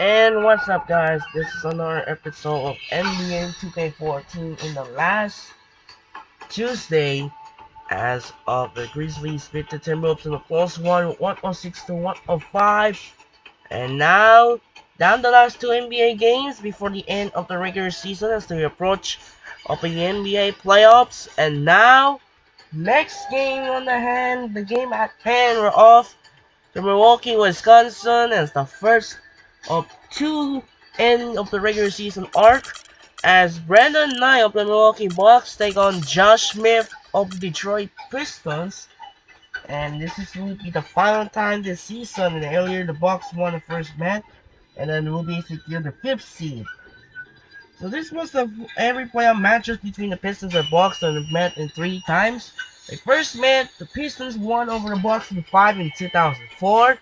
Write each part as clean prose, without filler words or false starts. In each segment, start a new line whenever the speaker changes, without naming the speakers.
And what's up, guys? This is another episode of NBA 2K14 in the last Tuesday as of the Grizzlies beat the Timberwolves in a close one, 106 to 105. And now, down the last two NBA games before the end of the regular season as we approach of the NBA playoffs. And now, next game on the hand, the game at hand, we're off to Milwaukee, Wisconsin as the first of two end of the regular season arc as Brandon Knight of the Milwaukee Bucks take on Josh Smith of the Detroit Pistons. And this is will be the final time this season. And earlier the Bucks won the first match, and then will be secured the fifth seed. So this was the every playoff matches between the Pistons and Bucks and met in three times. The first match, the Pistons won over the Bucks in 5 in 2004.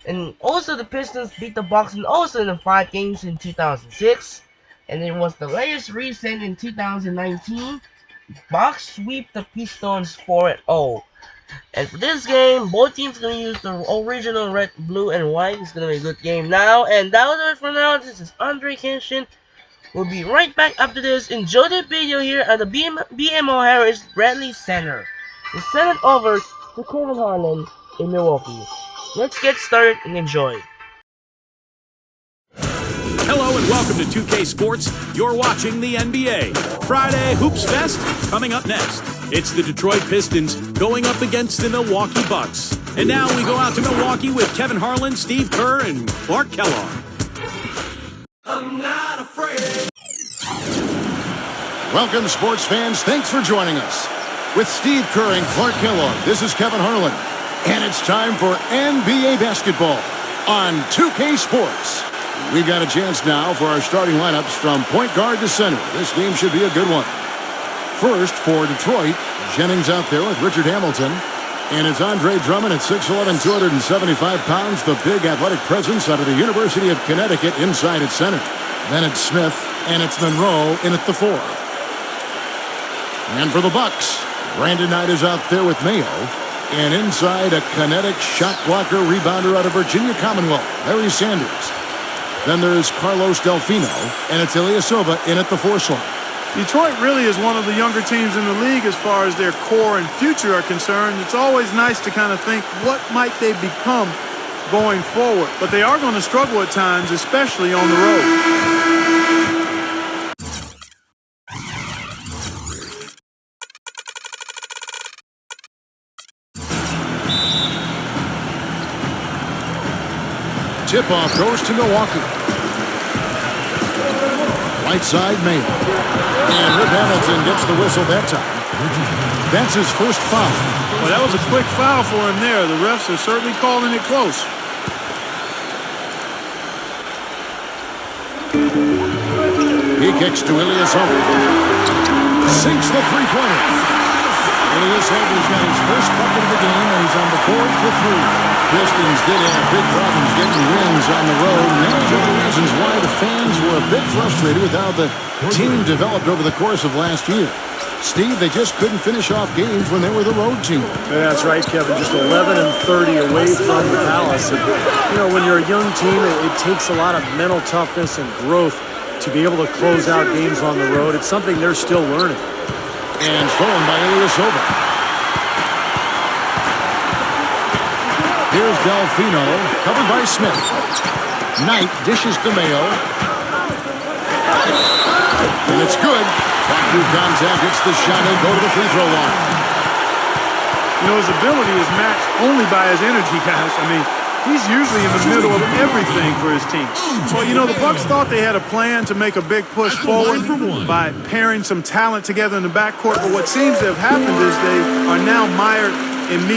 And also the Pistons beat the Bucks and also in the 5 games in 2006. And it was the latest recent in 2019. Bucks sweep the Pistons 4-0. And for this game, both teams gonna use the original red, blue, and white. It's gonna be a good game now. And that was it for now. This is Andre Kenshin. We'll be right back after this. Enjoy the video here at the BMO Harris Bradley Center. We send it over to Kevin Harlan in Milwaukee. Let's get started and enjoy.
Hello and welcome to 2K Sports. You're watching the NBA. Friday Hoops Fest coming up next. It's the Detroit Pistons going up against the Milwaukee Bucks. And now we go out to Milwaukee with Kevin Harlan, Steve Kerr, and Clark Kellogg.
I'm not afraid.
Welcome, sports fans. Thanks for joining us. With Steve Kerr and Clark Kellogg, this is Kevin Harlan. And it's time for NBA basketball on 2K Sports. We've got a chance now for our starting lineups from point guard to center. This game should be a good one. First, for Detroit, Jennings out there with Richard Hamilton. And it's Andre Drummond at 6'11", 275 pounds, the big athletic presence out of the University of Connecticut inside at center. Then it's Smith, and it's Monroe in at the 4. And for the Bucks, Brandon Knight is out there with Mayo. And inside, a kinetic shot blocker rebounder out of Virginia Commonwealth, Larry Sanders. Then there's Carlos Delfino, and it's Ilyasova in at the 4 slot.
Detroit really is one of the younger teams in the league as far as their core and future are concerned. It's always nice to kind of think what might they become going forward. But they are going to struggle at times, especially on the road.
Tip-off goes to Milwaukee. Right side, Mayo. And Rip Hamilton gets the whistle that time. That's his first foul.
Well, that was a quick foul for him there. The refs are certainly calling it close.
He kicks to Ilyasova. Sinks the three-pointer. Ilyasova's got his first bucket of the game, and he's on the board for 3. Pistons did have big problems getting wins on the road, and that was one of the reasons why the fans were a bit frustrated with how the team developed over the course of last year. Steve, they just couldn't finish off games when they were the road team.
Yeah, that's right, Kevin. Just 11 and 30 away from the Palace. And, you know, when you're a young team, it takes a lot of mental toughness and growth to be able to close out games on the road. It's something they're still learning.
And stolen by Ilyasova. Here's Delfino, covered by Smith. Knight dishes to Mayo. And it's good. Back through contact, hits the shot, and go to the free throw line.
You know, his ability is matched only by his energy, guys. I mean, he's usually in the middle of everything for his team. Well, you know, the Bucks thought they had a plan to make a big push forward by pairing some talent together in the backcourt, but what seems to have happened is they are now mired in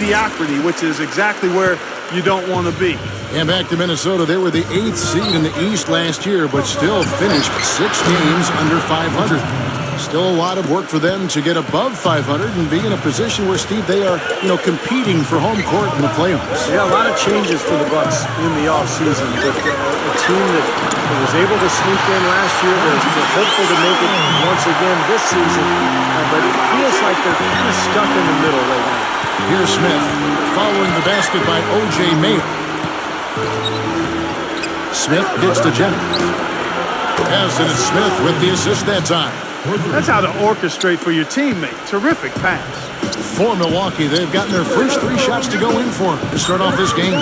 mediocrity, which is exactly where you don't want to be.
And back to Minnesota, they were the 8th seed in the East last year, but still finished 6 games under 500. Still a lot of work for them to get above 500 and be in a position where, Steve, they are, competing for home court in the playoffs.
Yeah, a lot of changes for the Bucks in the offseason, but a team that was able to sneak in last year, they're hopeful to make it once again this season, but it feels like they're kind of stuck in the middle right now.
Here's Smith, following the basket by O.J. Mayo. Smith gets to Jennings. Yes, and it's Smith with the assist that time.
That's how to orchestrate for your teammate. Terrific pass.
For Milwaukee, they've gotten their first 3 shots to go in for them to start off this game.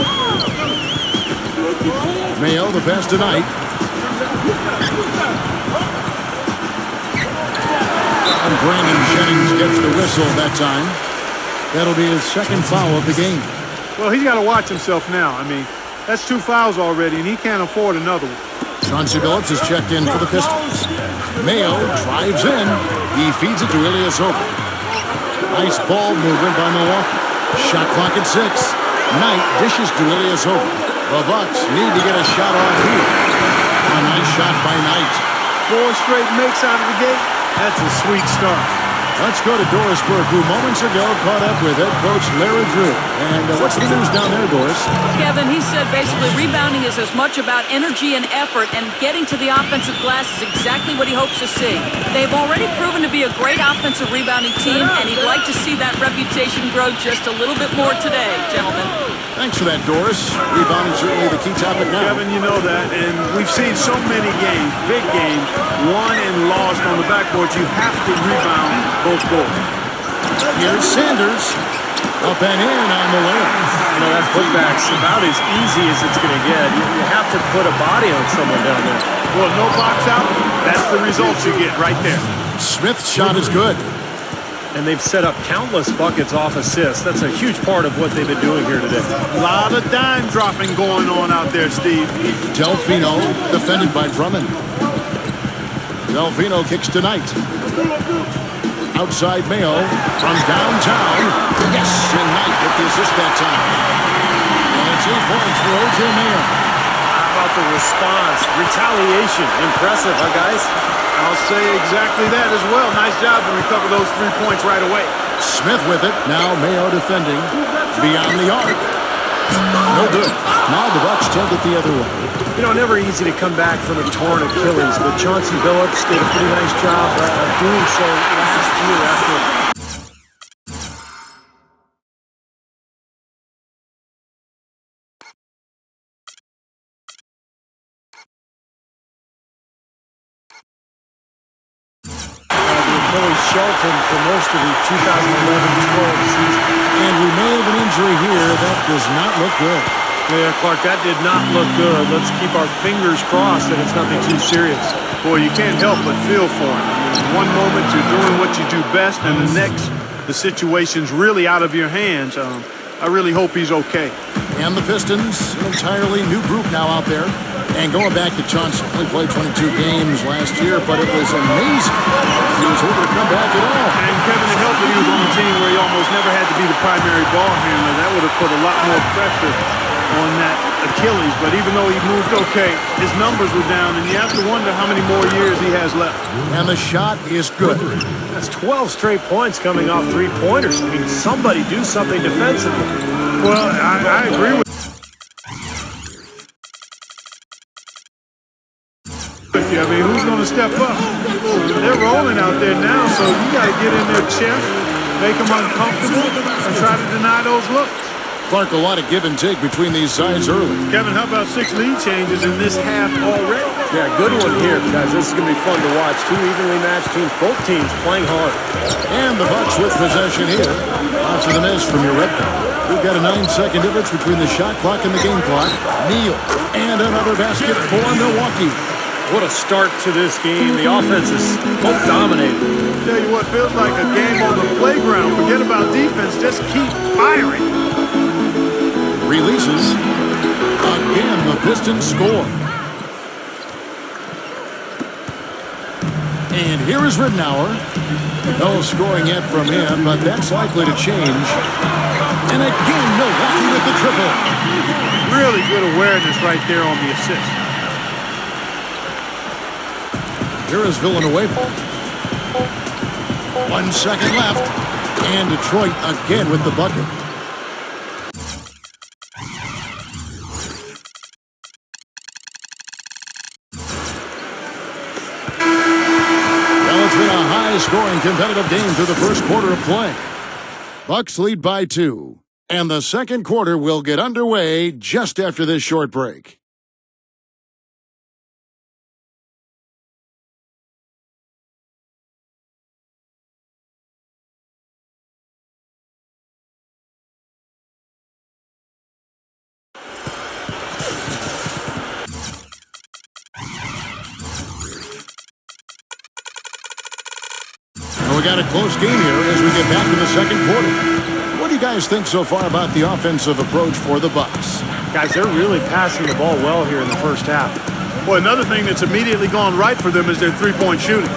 Mayo, the pass tonight. And Brandon Jennings gets the whistle that time. That'll be his second foul of the game.
Well, he's got to watch himself now. I mean, that's 2 fouls already, and he can't afford another one.
Chauncey Billups is checked in for the Pistons. Mayo drives in. He feeds it to Ilyasova. Nice ball movement by Milwaukee. Shot clock at 6. Knight dishes to Ilyasova. The Bucks need to get a shot off here. A nice shot by Knight.
4 straight makes out of the gate. That's a sweet start.
Let's go to Dorisburg, who moments ago caught up with head coach Larry Drew. And what's the news down there, Doris?
Kevin, he said basically rebounding is as much about energy and effort, and getting to the offensive glass is exactly what he hopes to see. They've already proven to be a great offensive rebounding team, and he'd like to see that reputation grow just a little bit more today, gentlemen.
Thanks for that, Doris. Rebounding certainly the key topic now.
Kevin, you know that, and we've seen so many games, big games, won and lost on the backboard. You have to rebound both goals.
Here's Sanders. Up and in on the way.
That putback's about as easy as it's going to get. You have to put a body on someone down there.
Well, no box out. That's the results you get right there.
Smith's shot is good.
And they've set up countless buckets off assists. That's a huge part of what they've been doing here today.
A lot of dime dropping going on out there, Steve.
Delfino defended by Drummond. Delfino kicks tonight. Outside Mayo from downtown. Yes, and Knight with the assist that time. And it's 8 points for O.J. Mayo.
How about the response? Retaliation. Impressive, huh, guys?
I'll say exactly that as well. Nice job to recover those 3 points right away.
Smith with it. Now Mayo defending. Beyond the arc. No good. Now the Bucks take it the other way.
Never easy to come back from a torn Achilles, but Chauncey Billups did a pretty nice job of doing so last year after. Achilles sheltered for most of the 2011-12 season.
And we may have an injury here. That does not look good.
Yeah, Clark, that did not look good. Let's keep our fingers crossed that it's nothing too serious.
Boy, you can't help but feel for him. One moment you're doing what you do best, and the next, the situation's really out of your hands. I really hope he's okay.
And the Pistons, an entirely new group now out there. And going back to Chauncey, only played 22 games last year, but it was amazing. He was able to come back at all.
And Kevin, it helped that he was on a team where he almost never had to be the primary ball handler. That would have put a lot more pressure on that Achilles. But even though he moved okay, his numbers were down, and you have to wonder how many more years he has left.
And the shot is good.
That's 12 straight points coming off 3-pointers. I mean, somebody do something defensively.
Well, I agree with you. I mean, who's going to step up? They're rolling out there now, so you got to get in their chest, make them uncomfortable, and try to deny those looks.
Clark, a lot of give and take between these sides early.
Kevin, how about 6 lead changes in this half already?
Yeah, good one here, guys. This is going to be fun to watch. 2 evenly matched teams, both teams playing hard.
And the Bucks with possession here. Lots of the miss from your red card. We've got a 9-second difference between the shot clock and the game clock. Neal, and another basket for Milwaukee.
What a start to this game. The offense is both dominating.
Tell you what, feels like a game on the playground. Forget about defense, just keep firing.
Releases. Again, the Pistons score. And here is Ridnour. No scoring yet from him, but that's likely to change. And again, Milwaukee with the triple.
Really good awareness right there on the assist.
Here is Villanueva. 1 second left. And Detroit again with the bucket. Well, it's been a high-scoring competitive game through the first quarter of play. Bucks lead by 2. And the second quarter will get underway just after this short break. We got a close game here as we get back to the second quarter. What do you guys think so far about the offensive approach for the Bucks?
Guys, they're really passing the ball well here in the first half.
Well, another thing that's immediately gone right for them is their three-point shooting.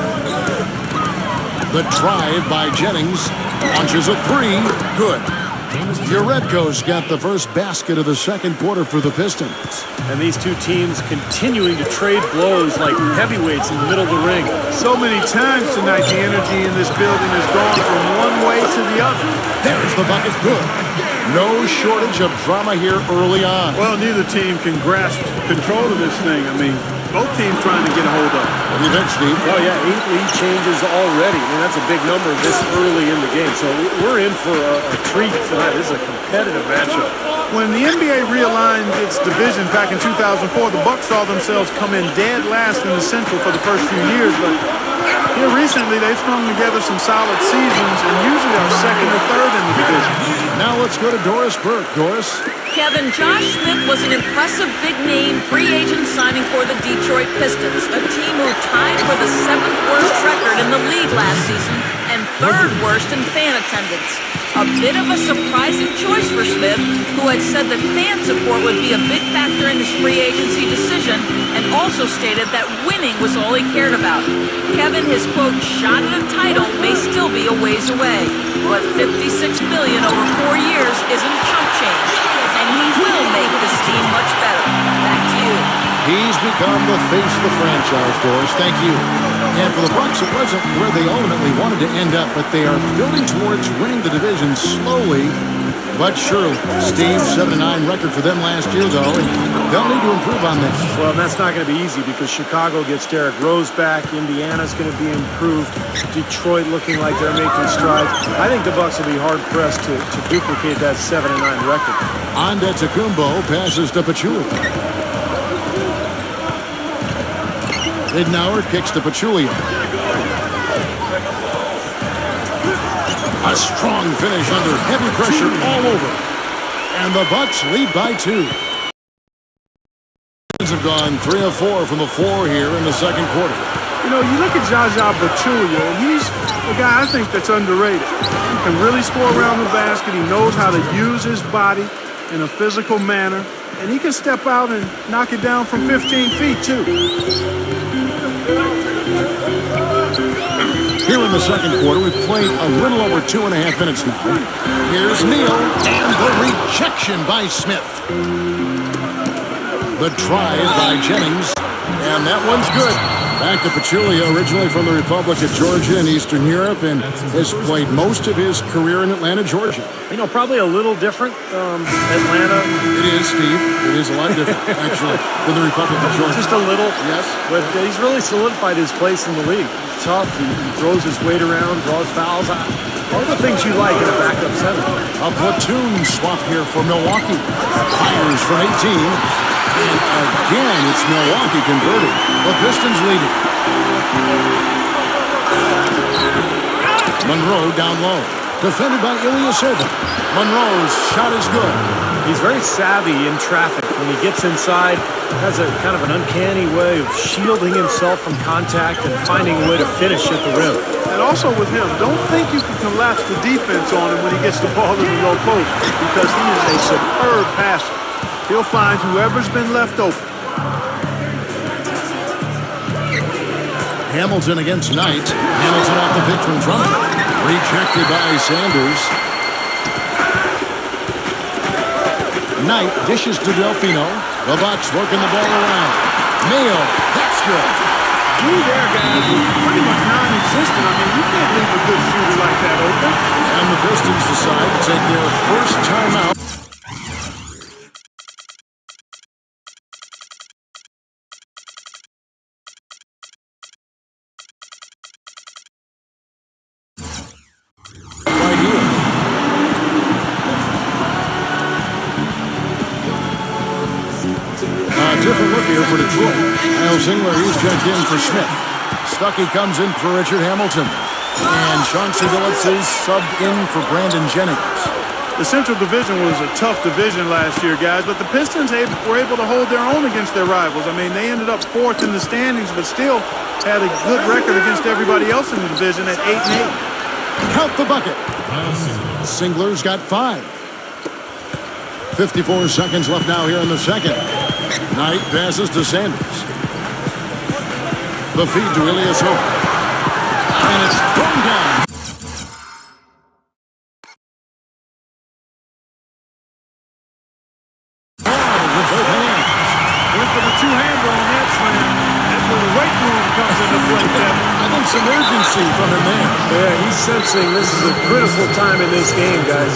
The drive by Jennings. Launches a three. Good. Uredko's got the first basket of the second quarter for the Pistons.
And these two teams continuing to trade blows like heavyweights in the middle of the ring.
So many times tonight, the energy in this building has gone from one way to the other.
There's the bucket. Good. No shortage of drama here early on.
Well, neither team can grasp control of this thing. I mean, both teams trying to get a hold of it.
What do you think, Steve?
Oh, yeah, 8 lead changes already. I mean, that's a big number this early in the game. So we're in for a treat tonight. This is a competitive matchup.
When the NBA realigned its divisions back in 2004, the Bucks saw themselves come in dead last in the Central for the first few years, but here recently they've strung together some solid seasons and usually are second or third in the division.
Now let's go to Doris Burke. Doris?
Kevin, Josh Smith was an impressive big-name free agent signing for the Detroit Pistons, a team who tied for the 7th worst record in the league last season and 3rd worst in fan attendance. A bit of a surprising choice for Smith, who had said that fan support would be a big factor in his free agency decision and also stated that winning was all he cared about. Kevin, his quote, shot at a title may still be a ways away, but $56 million over 4 years isn't chump change, and he will make this team much better. Back to you.
He's become the face of the franchise, Doris. Thank you. And for the Bucks, it wasn't where they ultimately wanted to end up, but they are building towards winning the division slowly but surely. Steve, 7-9 record for them last year, though, and they'll need to improve on this.
Well, and that's not going to be easy because Chicago gets Derrick Rose back. Indiana's going to be improved. Detroit looking like they're making strides. I think the Bucks will be hard-pressed to duplicate that 7-9 record.
Antetokounmpo passes to Pachulia. Ridnour kicks to Pachulia. A strong finish under heavy pressure all over. And the Bucks lead by 2. Have gone 3 of 4 from the floor here in the second quarter.
You know, you look at Zaza Pachulia, and he's a guy I think that's underrated. He can really score around the basket. He knows how to use his body in a physical manner, and he can step out and knock it down from 15 feet, too.
Here in the second quarter, we've played a little over 2.5 minutes now. Here's Neal, and the rejection by Smith. The drive by Jennings, and that one's good. Back to Pachulia, originally from the Republic of Georgia in Eastern Europe, and has played most of his career in Atlanta, Georgia.
You know, probably a little different, Atlanta.
It is, Steve. It is a lot different, actually, than the Republic of Georgia.
Just a little.
Yes.
But he's really solidified his place in the league. He's tough. He throws his weight around, draws fouls. All the things you like in a backup center.
A platoon swap here for Milwaukee. Fires from 18. And again, it's Milwaukee converting. The Pistons leading. Monroe down low. Defended by Ilyasova. Monroe's shot is good.
He's very savvy in traffic. When he gets inside, has a kind of an uncanny way of shielding himself from contact and finding a way to finish at the rim.
And also with him, don't think you can collapse the defense on him when he gets the ball in the low post, because he is a superb passer. He'll find whoever's been left open.
Hamilton against Knight. Hamilton off the pitch from Drummond. Rejected by Sanders. Knight dishes to Delfino. The Bucks working the ball around. Mayo. That's good.
Blue there, guys, was pretty much non-existent. I mean, you can't leave a good shooter like that open.
And the Pistons decide to take their first timeout. Right here. A different look here for Detroit. Kyle Singler, he's checked in for Smith. Stuckey comes in for Richard Hamilton. And Chauncey Billups is subbed in for Brandon Jennings.
The Central Division was a tough division last year, guys, but the Pistons were able to hold their own against their rivals. I mean, they ended up fourth in the standings, but still had a good record against everybody else in the division at 8-8.
Count the bucket. Singler's got 5. 54 seconds left now here in the second. Knight passes to Sanders. The feed to Ilyasova. And it's thrown down. With both hands.
Went for the two-hander on that slam. That's where the weight room comes into play, Kevin.
I think some urgency from him there.
Yeah, he's sensing this is a critical time in this game, guys.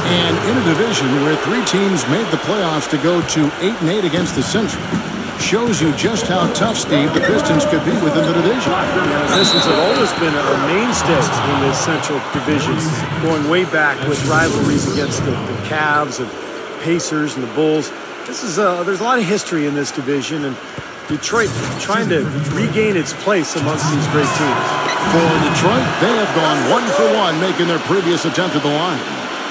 And in a division where 3 teams made the playoffs to go to 8-8 against the Central, shows you just how tough, Steve, the Pistons could be within the division.
Yeah, the Pistons have always been a mainstay in this Central Division, going way back with rivalries against the Cavs and Pacers and the Bulls. This is there's a lot of history in this division, and Detroit trying to regain its place amongst these great teams.
For Detroit, they have gone 1-for-1, making their previous attempt at the line.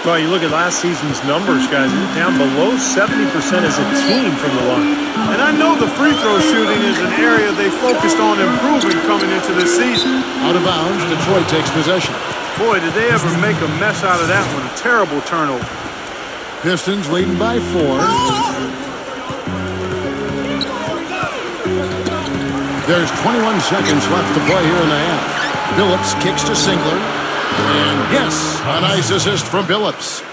Well, you look at last season's numbers, guys. They're down below 70% as a team from the line.
And I know the free throw shooting is an area they focused on improving coming into this season.
Out of bounds, Detroit takes possession.
Boy, did they ever make a mess out of that one. A terrible turnover.
Pistons leading by 4. There's 21 seconds left to play here in the half. Billups kicks to Singler. And yes, a nice assist from Billups.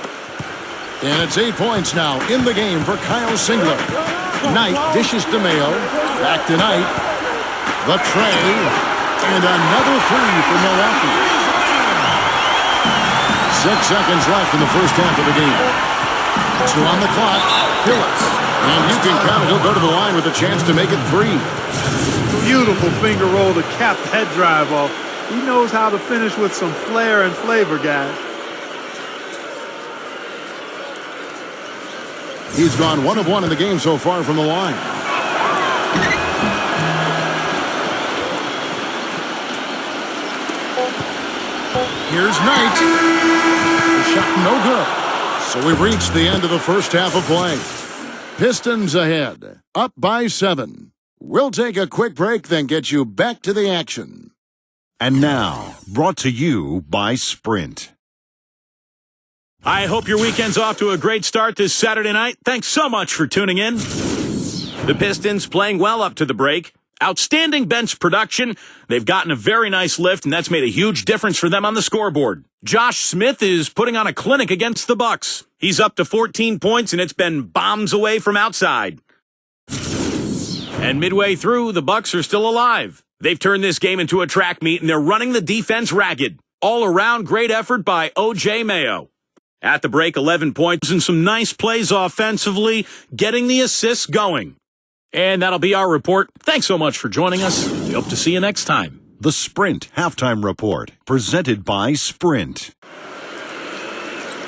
And it's 8 points now in the game for Kyle Singler. Knight dishes to Mayo. Back to Knight. The tray. And another 3 for Milwaukee. 6 seconds left in the first half of the game. 2 on the clock. Billups. And you can count it. He'll go to the line with a chance to make it 3.
Beautiful finger roll to cap that drive off. He knows how to finish with some flair and flavor, guys.
He's gone 1 of 1 in the game so far from the line. Here's Knight. The shot no good. So we've reached the end of the first half of play. Pistons ahead, up by 7. We'll take a quick break, then get you back to the action.
And now, brought to you by Sprint. I hope your weekend's off to a great start this Saturday night. Thanks so much for tuning in. The Pistons playing well up to the break. Outstanding bench production. They've gotten a very nice lift, and that's made a huge difference for them on the scoreboard. Josh Smith is putting on a clinic against the Bucks. He's up to 14 points, and it's been bombs away from outside. And midway through, the Bucks are still alive. They've turned this game into a track meet, and they're running the defense ragged. All around, great effort by O.J. Mayo. At the break, 11 points and some nice plays offensively, getting the assists going. And that'll be our report. Thanks so much for joining us. We hope to see you next time.
The Sprint Halftime Report, presented by Sprint.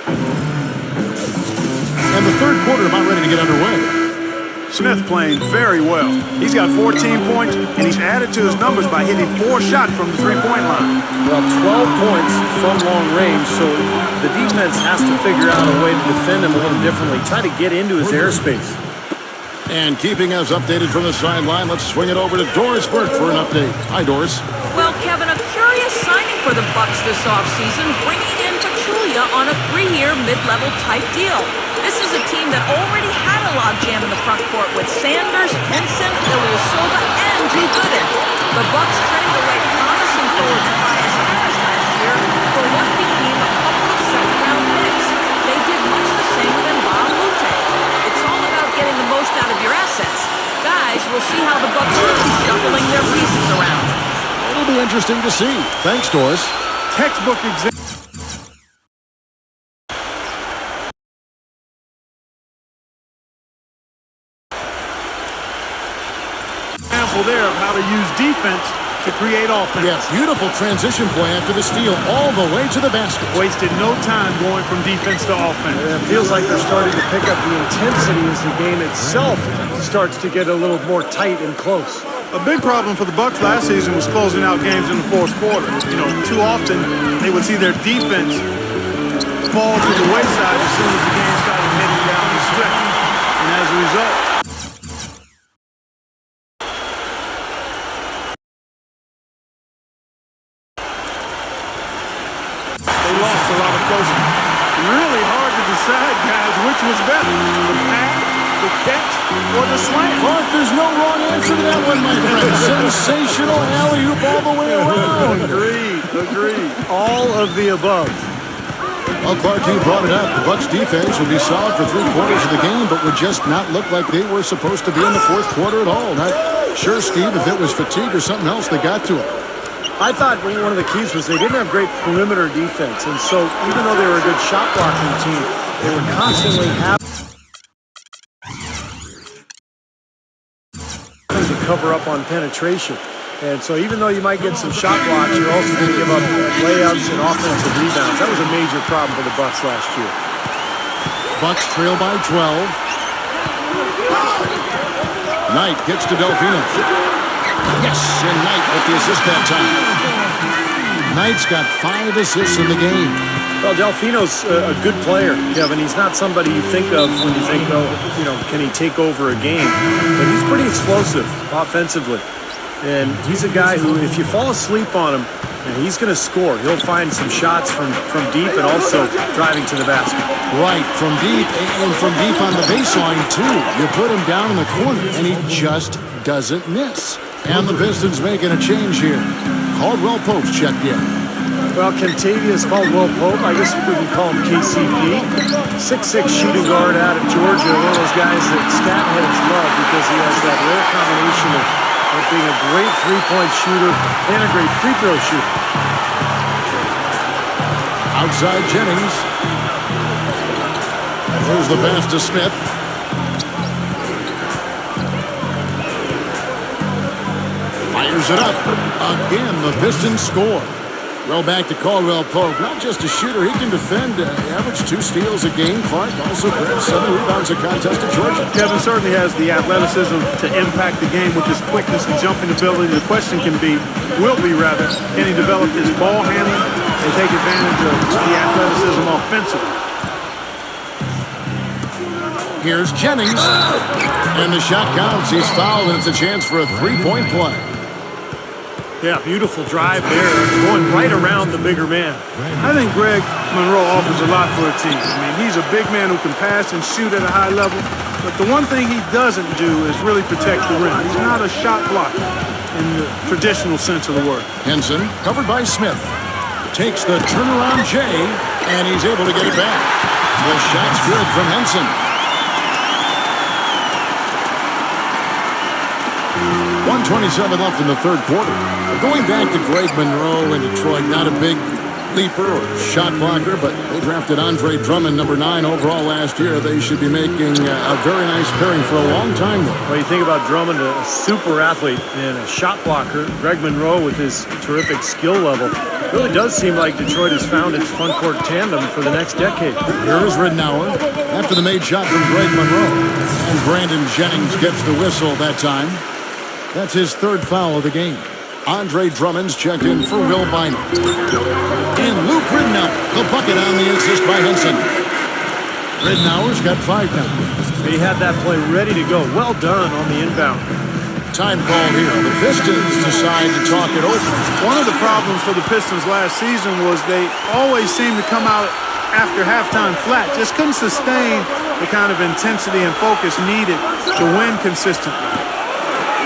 And the third quarter about ready to get underway.
Smith playing very well. He's got 14 points, and he's added to his numbers by hitting 4 shots from the three-point line.
Well, 12 points from long range, so the defense has to figure out a way to defend him a little differently, try to get into his airspace.
And keeping us updated from the sideline, let's swing it over to Doris Burke for an update. Hi, Doris.
Well, Kevin, a curious signing for the Bucks this offseason, bringing in Pachulia on a 3-year mid-level type deal. This is a team that already had a logjam in the front court with Sanders, Henson, Ilyasova, and Drew Gooden. The Bucks traded away promising forward Tobias Harris last year for what became a couple of second-round picks. They did much the same with Mbah Moute. It's all about getting the most out of your assets. Guys, we'll see how the Bucks do shuffling their pieces around.
It'll be interesting to see. Thanks, Doris.
Textbook example there of how to use defense to create offense.
Yes, beautiful transition play after the steal all the way to the basket.
Wasted no time going from defense to offense.
It feels like they're starting to pick up the intensity as the game itself starts to get a little more tight and close.
A big problem for the Bucks last season was closing out games in the fourth quarter. You know, too often they would see their defense fall to the wayside as soon as the game started heading down the stretch. And as a result, they lost a lot of closing. Really hard to decide, guys, which was better, the pass, the catch, or the slam.
Clark, there's no wrong answer to that one, my friend. Sensational alley-oop all the way around.
Agreed.
All of the above.
Well, Clark, you brought it up. The Bucks defense would be solid for 3/4 of the game, but would just not look like they were supposed to be in the fourth quarter at all. Not sure, Steve, if it was fatigue or something else that got to it.
I thought one of the keys was they didn't have great perimeter defense, and so even though they were a good shot blocking team, they were constantly having to cover up on penetration. And so even though you might get some shot blocks, you're also going to give up layups and offensive rebounds. That was a major problem for the Bucks last year.
Bucks trail by 12. Knight gets to Delfino. Yes, and Knight with the assist that time. Knight's got 5 assists in the game.
Well, Delfino's a good player, Kevin. He's not somebody you think of when you think, oh, you know, can he take over a game? But he's pretty explosive offensively. And he's a guy who, if you fall asleep on him, he's going to score. He'll find some shots from deep and also driving to the basket.
Right, from deep, and from deep on the baseline, too. You put him down in the corner, and he just doesn't miss. And the Pistons making a change here. Caldwell Pope's checked in.
Well, Kentavious Caldwell Pope, I guess we can call him KCP. 6'6" shooting guard out of Georgia, one of those guys that stat heads love because he has that rare combination of being a great three-point shooter and a great free throw shooter.
Outside Jennings. There's the pass to Smith. Fires it up. Again, the Pistons score. Well, back to Caldwell Pope. Not just a shooter, he can defend. Average 2 steals a game. Clark also grabs 7 rebounds a contest at Georgia.
Kevin certainly has the athleticism to impact the game with his quickness and jumping ability. The question can be, can he develop his ball handling and take advantage of the athleticism offensively?
Here's Jennings. And the shot counts. He's fouled, and it's a chance for a 3-point play.
Yeah, beautiful drive there, going right around the bigger man.
I think Greg Monroe offers a lot for a team. I mean, he's a big man who can pass and shoot at a high level, but the one thing he doesn't do is really protect the rim. He's not a shot blocker in the traditional sense of the word.
Henson, covered by Smith, takes the turnaround J, and he's able to get it back. The shot's good from Henson. 1:27 left in the third quarter. Going back to Greg Monroe in Detroit, not a big leaper or shot blocker, but they drafted Andre Drummond, number 9 overall last year. They should be making a very nice pairing for a long time, though.
Well, you think about Drummond, a super athlete and a shot blocker. Greg Monroe with his terrific skill level. It really does seem like Detroit has found its front court tandem for the next decade.
Here is Ridnour after the made shot from Greg Monroe. And Brandon Jennings gets the whistle that time. That's his 3rd foul of the game. Andre Drummond's checked in for Will Bynum. And Luke Ridnour, the bucket on the assist by Henson. Ridnour's got 5 now.
He had that play ready to go. Well done on the inbound.
Time call here. The Pistons decide to talk it over.
One of the problems for the Pistons last season was they always seemed to come out after halftime flat. Just couldn't sustain the kind of intensity and focus needed to win consistently.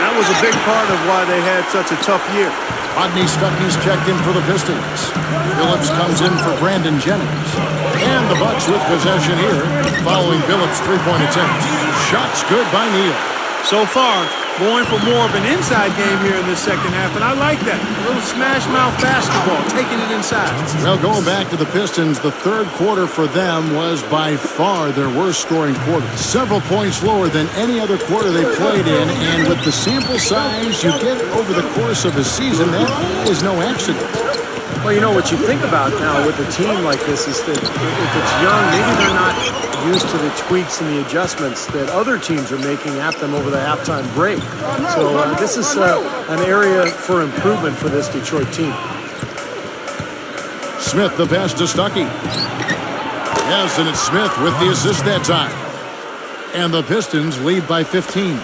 That was a big part of why they had such a tough year.
Rodney Stuckey's checked in for the Pistons. Phillips comes in for Brandon Jennings. And the Bucks with possession here following Phillips' three-point attempt. Shots good by Neal.
So far, going for more of an inside game here in this second half, and I like that. A little smash-mouth basketball, taking it inside.
Well, going back to the Pistons, the third quarter for them was by far their worst scoring quarter. Several points lower than any other quarter they played in, and with the sample size you get over the course of a season, that is no accident.
Well, you know, what you think about now with a team like this is that if it's young, maybe they're not used to the tweaks and the adjustments that other teams are making at them over the halftime break. So this is an area for improvement for this Detroit team.
Smith the pass to Stuckey. Yes, and it's Smith with the assist that time. And the Pistons lead by 15.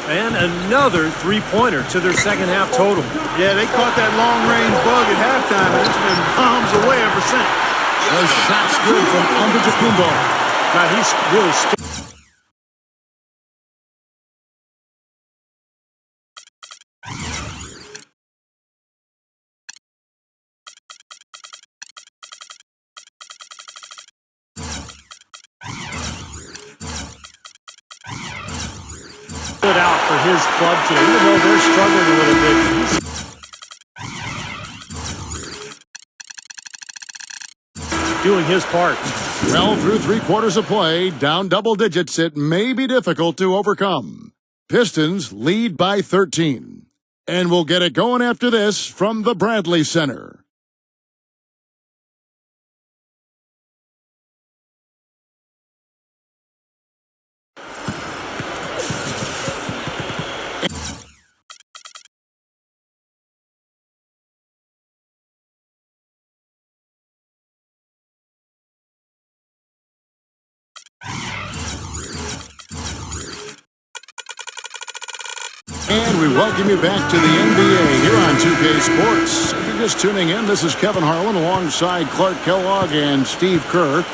And another three-pointer to their second half total.
Yeah, they caught that long-range bug at halftime, and it's been bombs away ever since.
The shot's good from Antetokounmpo.
Now he's really stood out for his club team, even though they're struggling a little bit. Doing his part.
Well, through three quarters of play, down double digits, it may be difficult to overcome. Pistons lead by 13. And we'll get it going after this from the Bradley Center. And we welcome you back to the NBA here on 2K Sports. If you're just tuning in, this is Kevin Harlan alongside Clark Kellogg and Steve Kerr.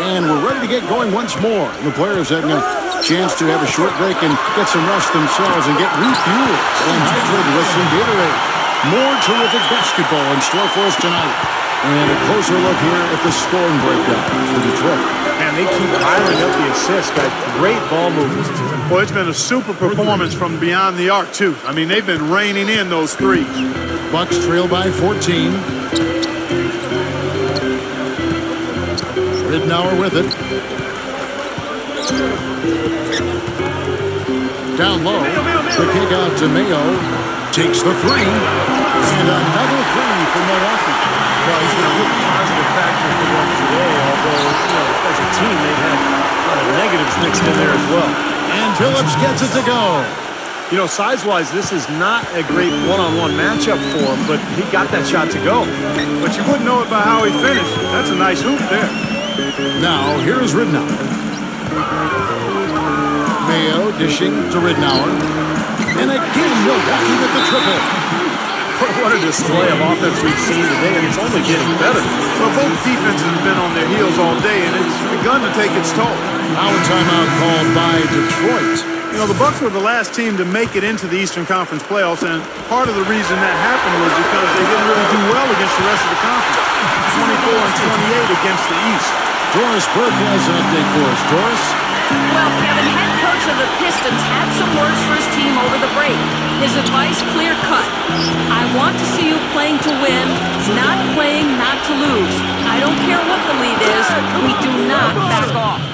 And we're ready to get going once more. The players having a chance to have a short break and get some rest themselves and get refueled and hydrated with some Gatorade. More terrific basketball in store for us tonight. And a closer look here at the scoring breakdown for Detroit.
Man, they keep piling up the assists. Got great ball movements.
Boy, it's been a super performance from beyond the arc, too. I mean, they've been raining in those threes.
Bucks trail by 14. Ridnour with it. Down low. The kick out to Mayo. Takes the three. And another three for Milwaukee.
Well, he's been a real positive factor for them today, although, as a team, they've had a lot of negatives mixed in there as well.
And Phillips gets it to go.
Size-wise, this is not a great one-on-one matchup for him, but he got that shot to go.
But you wouldn't know it by how he finished. That's a nice hoop there.
Now, here is Ridnour. Mayo dishing to Ridnour. And again, Milwaukee with the triple.
What a display of offense we've seen today, and it's only getting better.
Well, both defenses have been on their heels all day, and it's begun to take its toll.
Now a timeout called by Detroit.
The Bucks were the last team to make it into the Eastern Conference playoffs, and part of the reason that happened was because they didn't really do well against the rest of the conference. 24-28 against the East.
Doris Burke has an update for us. Doris?
Well, Kevin, head coach of the Pistons had some words for his team over the break. His advice clear-cut. I want to see you playing to win, not playing not to lose. I don't care what the lead is. We do not back off.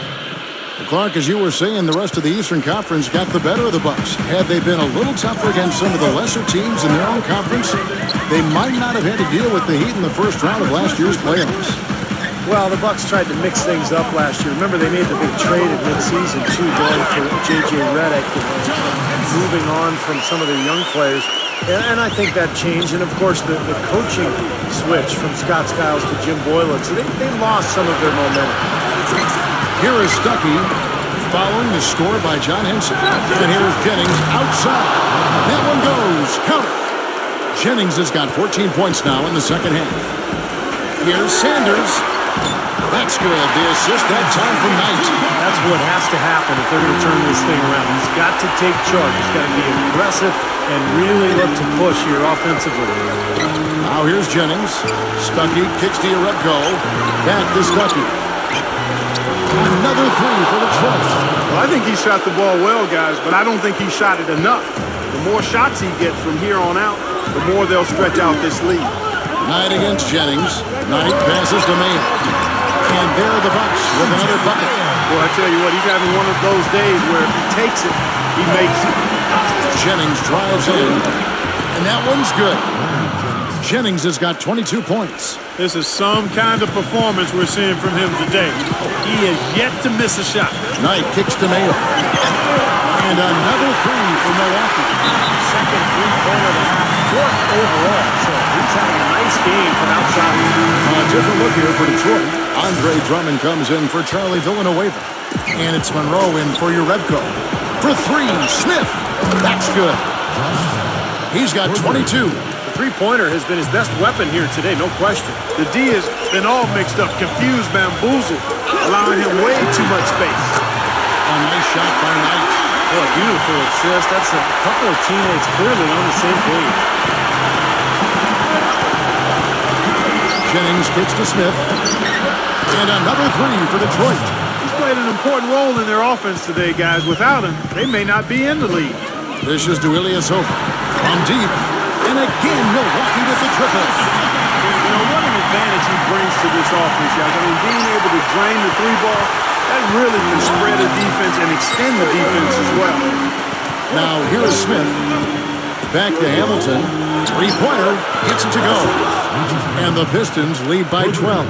Clark, as you were saying, the rest of the Eastern Conference got the better of the Bucks. Had they been a little tougher against some of the lesser teams in their own conference, they might not have had to deal with the Heat in the first round of last year's playoffs.
Well, the Bucks tried to mix things up last year. Remember, they made the big trade at midseason, too, going for J.J. Redick and moving on from some of their young players. And I think that changed. And, of course, the coaching switch from Scott Skiles to Jim Boylan. So they lost some of their momentum.
Here is Stuckey following the score by John Henson. And here's Jennings outside. That one goes. Count it. Jennings has got 14 points now in the second half. Here's Sanders. That's good. The assist that time from Knight.
That's what has to happen if they're going to turn this thing around. He's got to take charge. He's got to be aggressive and really look to push here offensively.
Now here's Jennings. Stuckey kicks to Urepko. Back to Stuckey. Another three for Detroit.
Well, I think he shot the ball well, guys, but I don't think he shot it enough. The more shots he gets from here on out, the more they'll stretch out this lead.
Knight against Jennings. Knight passes to Mayo. And there are the Bucks with another bucket.
Well, I tell you what, he's having one of those days where if he takes it, he makes it.
Jennings drives in. And that one's good. Jennings has got 22 points.
This is some kind of performance we're seeing from him today. He has yet to miss a shot.
Knight kicks to Mayo. And another three for Milwaukee.
Second three-pointer of the half, fourth overall. So he's having a nice game from outside.
A different look here for Detroit. Andre Drummond comes in for Charlie Villanueva. And it's Monroe in for Urepko. For three, Smith. That's good. He's got 22.
The three-pointer has been his best weapon here today, no question.
The D has been all mixed up, confused, bamboozled, allowing him way too much space.
A nice shot by Knight.
What a beautiful assist. That's a couple of teammates clearly on the same page.
Jennings kicks to Smith. And another three for Detroit.
He's played an important role in their offense today, guys. Without him, they may not be in the lead.
This is to Ilyasova. From deep. And again, Milwaukee with the triple.
You know, what an advantage he brings to this offense, guys. I mean, being able to drain the three ball, that really can spread a defense and extend the defense as well.
Now, here is Smith. Back to Hamilton. Three-pointer. Gets it to go. And the Pistons lead by 12.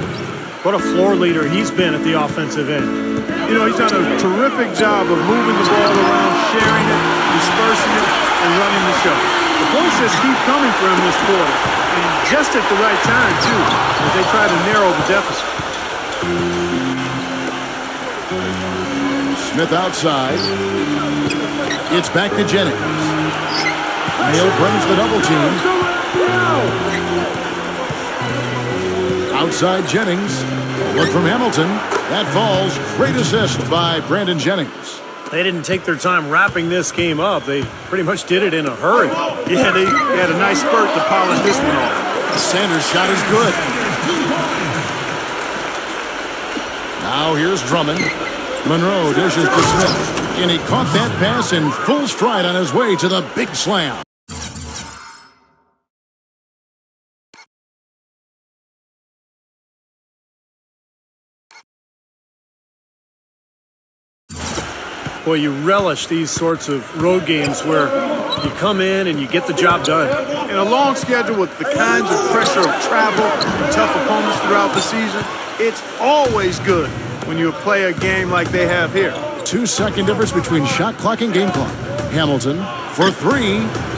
What a floor leader he's been at the offensive end.
You know, he's done a terrific job of moving the ball around, sharing it, dispersing it, and running the show. The points just keep coming for him this quarter, and just at the right time, too, as they try to narrow the deficit.
Smith outside. It's back to Jennings. Mayo brings the double team. Outside Jennings. A look from Hamilton. That falls. Great assist by Brandon Jennings.
They didn't take their time wrapping this game up. They pretty much did it in a hurry.
Yeah, they had a nice spurt to polish this one off.
Sanders' shot is good. Now here's Drummond. Monroe dishes to Smith. And he caught that pass in full stride on his way to the big slam.
Boy, you relish these sorts of road games where you come in and you get the job done.
In a long schedule with the kinds of pressure of travel and tough opponents throughout the season, it's always good when you play a game like they have here.
2-second difference between shot clock and game clock. Hamilton for three.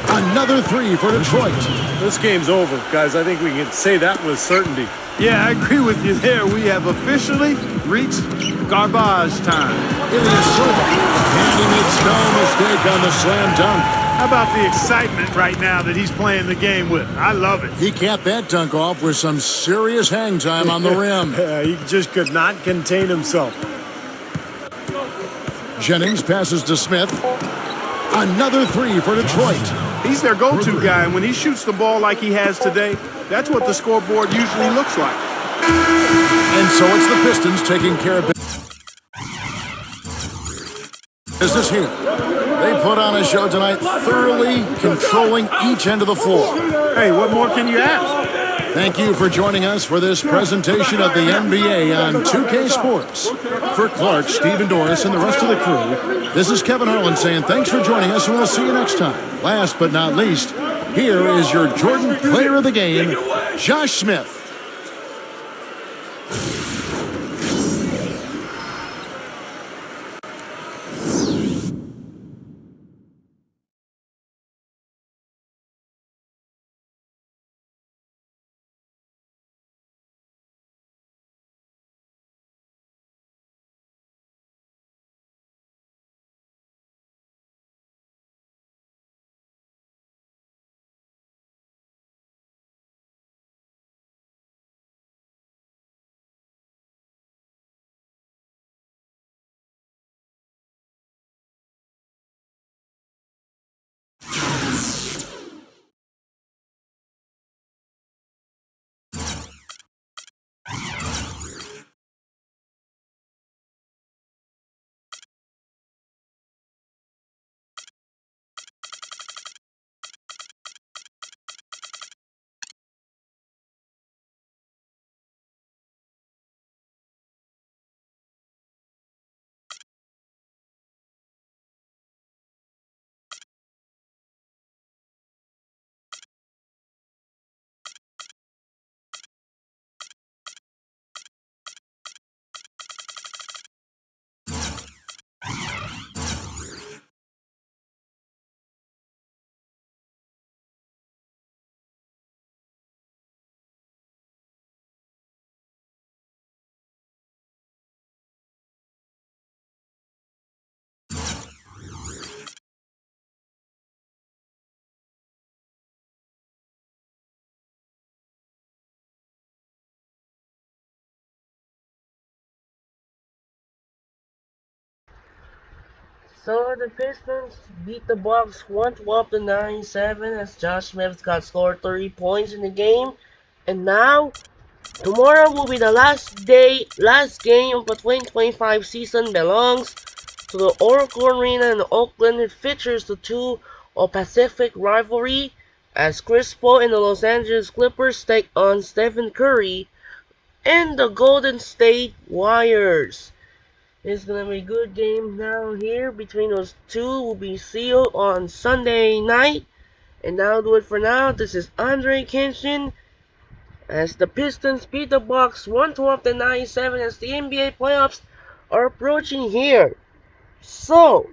Another three for Detroit.
This game's over, guys. I think we can say that with certainty.
Yeah, I agree with you there. We have officially reached garbage time.
Ilyasova. And he makes no mistake on the slam dunk.
How about the excitement right now that he's playing the game with? I love it.
He capped that dunk off with some serious hang time on the rim.
He just could not contain himself.
Jennings passes to Smith. Another three for Detroit.
He's their go-to guy, and when he shoots the ball like he has today, that's what the scoreboard usually looks like.
And so it's the Pistons taking care of business here. They put on a show tonight, thoroughly controlling each end of the floor.
Hey, what more can you ask?
Thank you for joining us for this presentation of the NBA on 2K Sports. For Clark, Stephen Doris, and the rest of the crew, this is Kevin Harlan saying thanks for joining us, and we'll see you next time. Last but not least, here is your Jordan Player of the Game, Josh Smith.
So the Pistons beat the Bucks 112 to 97 as Josh Smith got scored 30 points in the game. And now, tomorrow will be the last game of the 2025 season belongs to the Oracle Arena in Oakland. It features the two of Pacific rivalry as Chris Paul and the Los Angeles Clippers take on Stephen Curry and the Golden State Warriors. It's gonna be a good game down here between those two. Will be sealed on Sunday night. And that'll do it for now. This is Andre Kenshin as the Pistons beat the Bucks 112 to 97 as the NBA playoffs are approaching here. So,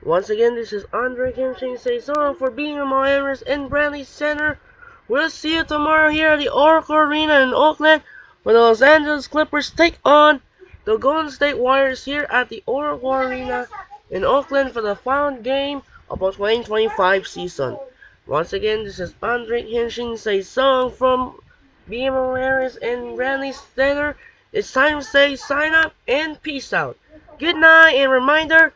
once again, this is Andre Kenshin. Say so for being on my Emirates and Bradley Center. We'll see you tomorrow here at the Oracle Arena in Oakland when the Los Angeles Clippers take on the Golden State Warriors here at the Oracle Arena in Oakland for the final game of the 2025 season. Once again, this is Andre Henshin. Say so from BMO Harris and Bradley Center. It's time to say sign up and peace out. Good night and reminder,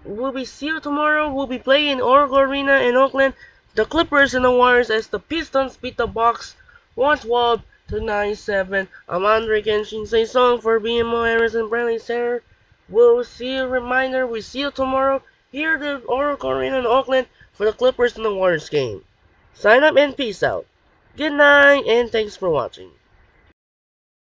we'll be see you tomorrow. We'll be playing in Oracle Arena in Oakland, the Clippers and the Warriors as the Pistons beat the Bucks 112 to 97. I'm Andre Kenshin. Say song for BMO Harris and Bradley Center. We'll see you. Reminder, we see you tomorrow here at the Oracle Arena in Oakland for the Clippers and the Warriors game. Sign up and peace out. Good night and thanks for watching.